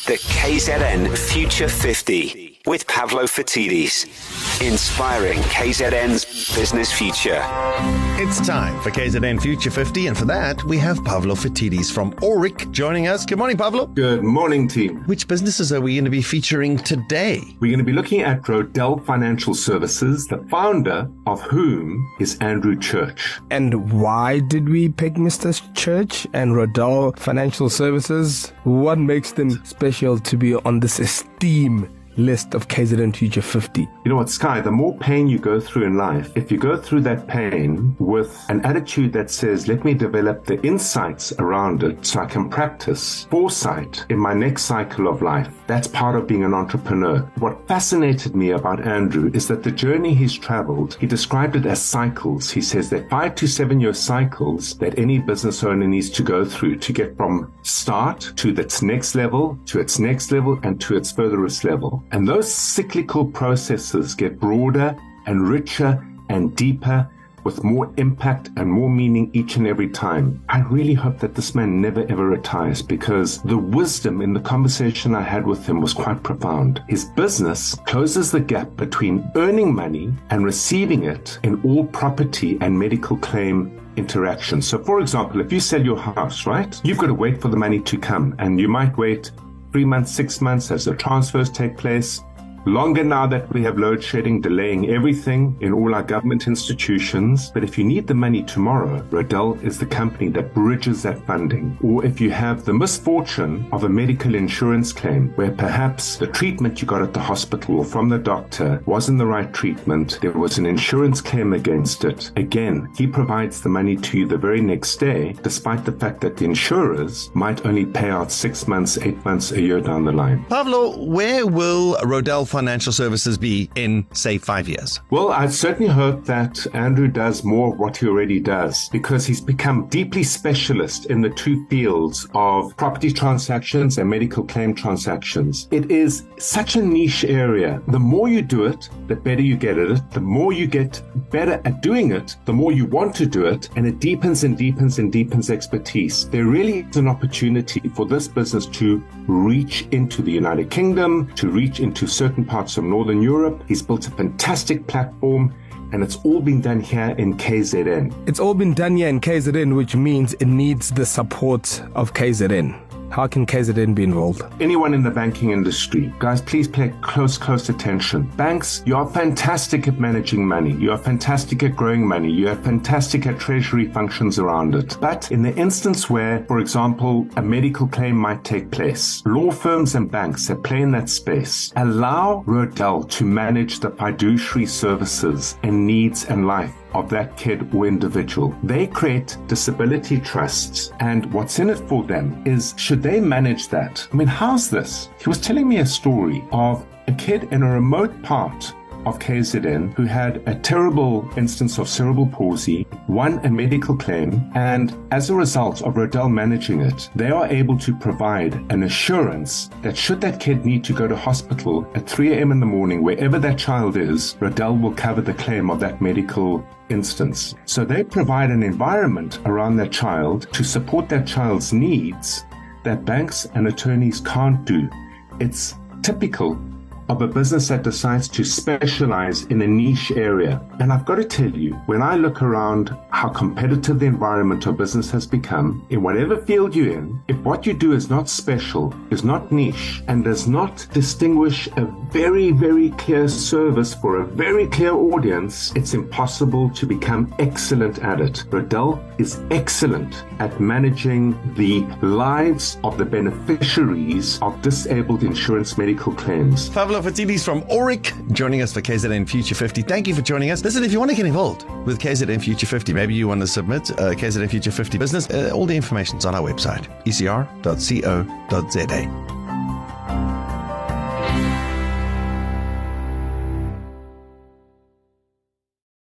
The KZN Future 50 with Pavlo Fatidis. Inspiring KZN's business future. It's time for KZN Future 50, and for that, we have Pavlo Fatidis from Auric joining us. Good morning, Pavlo. Good morning, team. Which businesses are we going to be featuring today? We're going to be looking at Rodel Financial Services, the founder of whom is Andrew Church. And why did we pick Mr. Church and Rodel Financial Services? What makes them special to be on this esteemed list of KZN Future 50? You know what, Sky, the more pain you go through in life, if you go through that pain with an attitude that says, let me develop the insights around it so I can practice foresight in my next cycle of life, that's part of being an entrepreneur. What fascinated me about Andrew is that the journey he's traveled, he described it as cycles. He says they're 5 to 7 year cycles that any business owner needs to go through to get from start to its next level, to its next level, and to its furthest level. And those cyclical processes get broader and richer and deeper with more impact and more meaning each and every time. I really hope that this man never ever retires, because the wisdom in the conversation I had with him was quite profound. His business closes the gap between earning money and receiving it in all property and medical claim interactions. So for example, if you sell your house, right, you've got to wait for the money to come, and you might wait 3 months, 6 months as the transfers take place. Longer now that we have load shedding, delaying everything in all our government institutions. But if you need the money tomorrow, Rodel is the company that bridges that funding. Or if you have the misfortune of a medical insurance claim where perhaps the treatment you got at the hospital or from the doctor wasn't the right treatment, there was an insurance claim against it. Again, he provides the money to you the very next day, despite the fact that the insurers might only pay out 6 months, 8 months, a year down the line. Pavlo, where will Rodel Financial Services be in, say, 5 years? Well, I certainly hope that Andrew does more of what he already does, because he's become deeply specialist in the two fields of property transactions and medical claim transactions. It is such a niche area. The more you do it, the better you get at it. The more you get better at doing it, the more you want to do it, and it deepens and deepens and deepens expertise. There really is an opportunity for this business to reach into the United Kingdom, to reach into certain parts of Northern Europe. He's built a fantastic platform, and it's all been done here in KZN. It's all been done here in KZN, which means it needs the support of KZN. How can KZN be involved? Anyone in the banking industry, guys, please pay close attention. Banks, you are fantastic at managing money. You are fantastic at growing money. You are fantastic at treasury functions around it. But in the instance where, for example, a medical claim might take place, law firms and banks that play in that space allow Rodel to manage the fiduciary services and needs and life of that kid or individual. They create disability trusts, and what's in it for them is, should they manage that? I mean, how's this? He was telling me a story of a kid in a remote part of KZN who had a terrible instance of cerebral palsy, won a medical claim, and as a result of Rodel managing it, they are able to provide an assurance that should that kid need to go to hospital at 3 a.m. in the morning, wherever that child is, Rodel will cover the claim of that medical instance. So they provide an environment around that child to support that child's needs that banks and attorneys can't do. It's typical of a business that decides to specialize in a niche area. And I've got to tell you, when I look around how competitive the environment of business has become, in whatever field you're in, if what you do is not special, is not niche, and does not distinguish a very, very clear service for a very clear audience, it's impossible to become excellent at it. Rodel is excellent at managing the lives of the beneficiaries of disabled insurance medical claims. Pavlo Fatidis from Auric joining us for KZN Future 50. Thank you for joining us. Listen, if you want to get involved with KZN Future 50, maybe you want to submit KZN Future 50 business, all the information's on our website, ecr.co.za.